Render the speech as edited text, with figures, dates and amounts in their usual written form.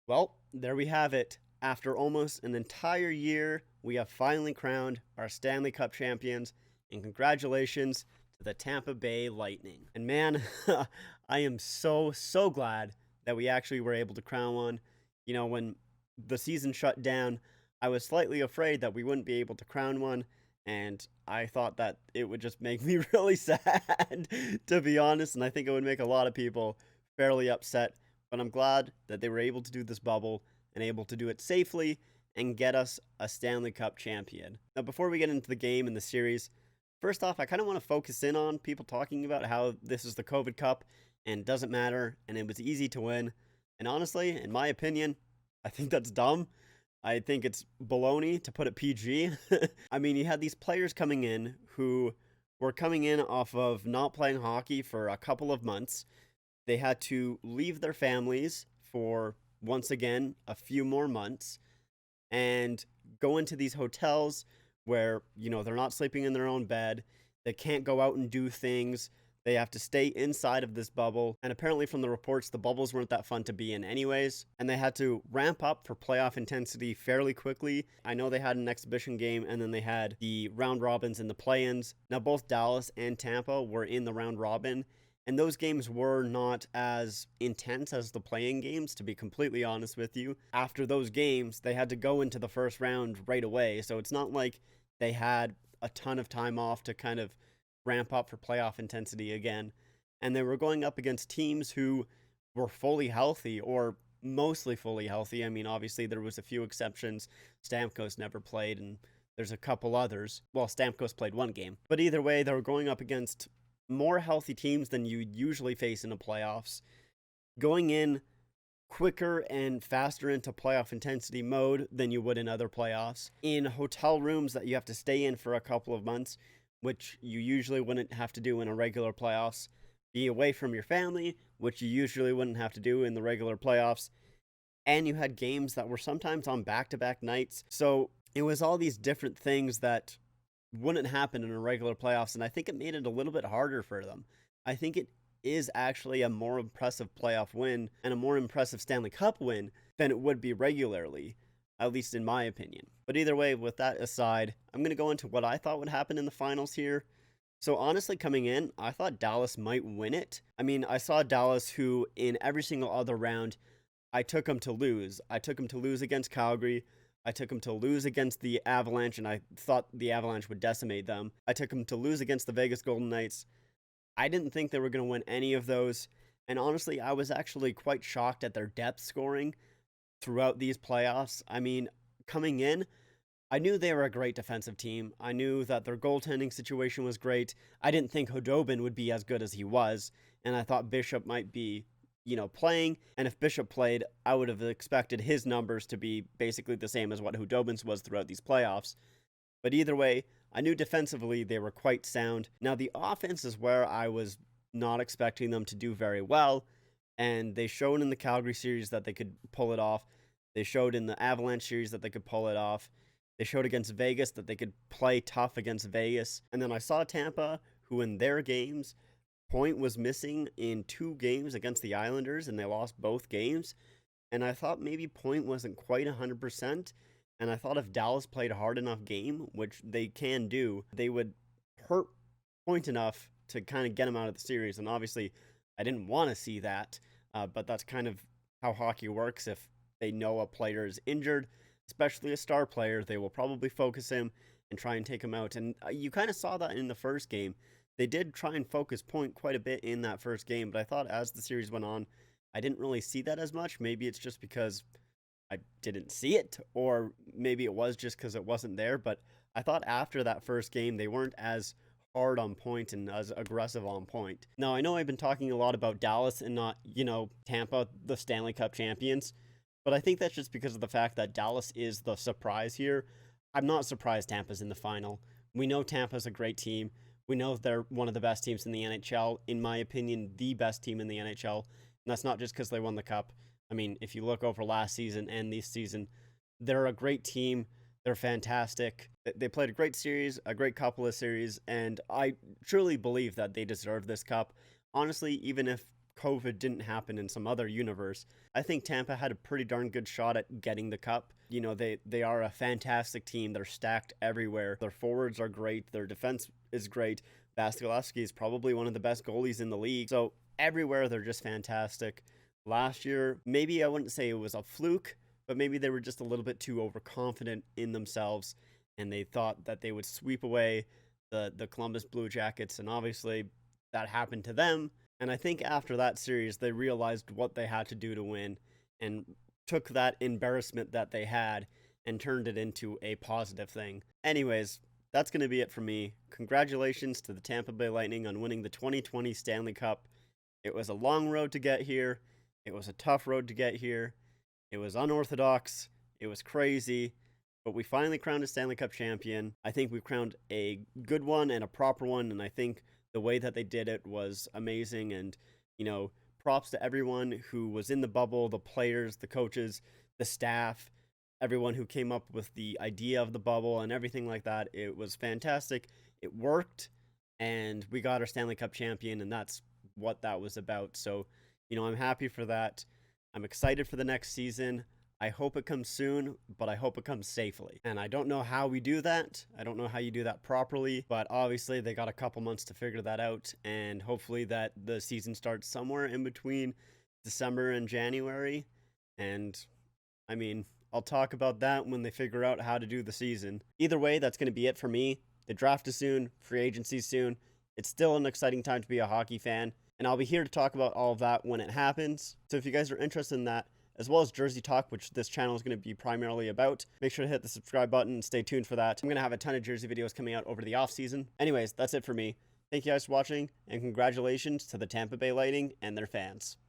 Well, there we have it. After almost an entire year, we have finally crowned our Stanley Cup champions, and congratulations to the Tampa Bay Lightning. And man, I am so glad that we actually were able to crown one. When the season shut down, I was slightly afraid that we wouldn't be able to crown one, and I thought that it would just make me really sad, to be honest, and I think it would make a lot of people fairly upset, but I'm glad that they were able to do this bubble and able to do it safely and get us a Stanley Cup champion. Now, before we get into the game and the series, first off, I kind of want to focus in on people talking about how this is the COVID Cup and it doesn't matter and it was easy to win. And honestly, in my opinion, I think that's dumb. I think it's baloney, to put it PG. I mean, you had these players coming in who were coming in off of not playing hockey for a couple of months. They had to leave their families for, once again, a few more months and go into these hotels where, they're not sleeping in their own bed. They can't go out and do things. They have to stay inside of this bubble. And apparently, from the reports, the bubbles weren't that fun to be in, anyways. And they had to ramp up for playoff intensity fairly quickly. I know they had an exhibition game, and then they had the round robins and the play ins. Now, both Dallas and Tampa were in the round robin. And those games were not as intense as the playing games, to be completely honest with you. After those games, they had to go into the first round right away. So it's not like they had a ton of time off to kind of ramp up for playoff intensity again. And they were going up against teams who were fully healthy or mostly fully healthy. I mean, obviously, there was a few exceptions. Stamkos never played, and there's a couple others. Well, Stamkos played one game. But either way, they were going up against more healthy teams than you usually face in the playoffs, going in quicker and faster into playoff intensity mode than you would in other playoffs, in hotel rooms that you have to stay in for a couple of months, which you usually wouldn't have to do in a regular playoffs, be away from your family, which you usually wouldn't have to do in the regular playoffs, and you had games that were sometimes on back-to-back nights. So it was all these different things that wouldn't happen in a regular playoffs, and I think it made it a little bit harder for them. I think it is actually a more impressive playoff win and a more impressive Stanley Cup win than it would be regularly, at least in my opinion. But either way, with that aside, I'm going to go into what I thought would happen in the finals here. So honestly, coming in, I thought Dallas might win it. I mean, I saw Dallas, who in every single other round, I took them to lose. I took them to lose against Calgary. I took them to lose against the Avalanche, and I thought the Avalanche would decimate them. I took them to lose against the Vegas Golden Knights. I didn't think they were going to win any of those. And honestly, I was actually quite shocked at their depth scoring throughout these playoffs. I mean, coming in, I knew they were a great defensive team. I knew that their goaltending situation was great. I didn't think Khudobin would be as good as he was. And I thought Bishop might be playing, and if Bishop played, I would have expected his numbers to be basically the same as what Hudobin's was throughout these playoffs. But either way, I knew defensively they were quite sound. Now, the offense is where I was not expecting them to do very well, and they showed in the Calgary series that they could pull it off. They showed in the Avalanche series that they could pull it off. They showed against Vegas that they could play tough against Vegas. And then I saw Tampa, who in their games, Point was missing in 2 games against the Islanders, and they lost both games. And I thought maybe Point wasn't quite 100%. And I thought if Dallas played a hard enough game, which they can do, they would hurt Point enough to kind of get him out of the series. And obviously, I didn't want to see that. But that's kind of how hockey works. If they know a player is injured, especially a star player, they will probably focus him and try and take him out. And you kind of saw that in the first game. They did try and focus Point quite a bit in that first game, but I thought as the series went on, I didn't really see that as much. Maybe it's just because I didn't see it, or maybe it was just because it wasn't there, but I thought after that first game, they weren't as hard on Point and as aggressive on Point. Now, I know I've been talking a lot about Dallas and not, Tampa, the Stanley Cup champions, but I think that's just because of the fact that Dallas is the surprise here. I'm not surprised Tampa's in the final. We know Tampa's a great team. We know they're one of the best teams in the NHL. In my opinion, the best team in the NHL. And that's not just because they won the Cup. I mean, if you look over last season and this season, they're a great team. They're fantastic. They played a great series, a great couple of series, and I truly believe that they deserve this Cup. Honestly, even if COVID didn't happen in some other universe, I think Tampa had a pretty darn good shot at getting the cup. You know, they are a fantastic team. They're stacked everywhere. Their forwards are great. Their defense is great. Vasilevsky is probably one of the best goalies in the league. So everywhere, they're just fantastic. Last year, maybe I wouldn't say it was a fluke, but maybe they were just a little bit too overconfident in themselves, and they thought that they would sweep away the Columbus Blue Jackets, and obviously that happened to them. And I think after that series, they realized what they had to do to win and took that embarrassment that they had and turned it into a positive thing. Anyways, that's going to be it for me. Congratulations to the Tampa Bay Lightning on winning the 2020 Stanley Cup. It was a long road to get here. It was a tough road to get here. It was unorthodox. It was crazy. But we finally crowned a Stanley Cup champion. I think we crowned a good one and a proper one, and I think the way that they did it was amazing. And, you know, props to everyone who was in the bubble, the players, the coaches, the staff, everyone who came up with the idea of the bubble and everything like that. It was fantastic. It worked, and we got our Stanley Cup champion, and that's what that was about. So, you know, I'm happy for that. I'm excited for the next season. I hope it comes soon, but I hope it comes safely. And I don't know how we do that. I don't know how you do that properly, but obviously they got a couple months to figure that out, and hopefully that the season starts somewhere in between December and January. And I mean, I'll talk about that when they figure out how to do the season. Either way, that's going to be it for me. The draft is soon, free agency soon. It's still an exciting time to be a hockey fan, and I'll be here to talk about all of that when it happens. So if you guys are interested in that, as well as Jersey Talk, which this channel is going to be primarily about, make sure to hit the subscribe button and stay tuned for that. I'm going to have a ton of Jersey videos coming out over the off season. Anyways, that's it for me. Thank you guys for watching, and congratulations to the Tampa Bay Lightning and their fans.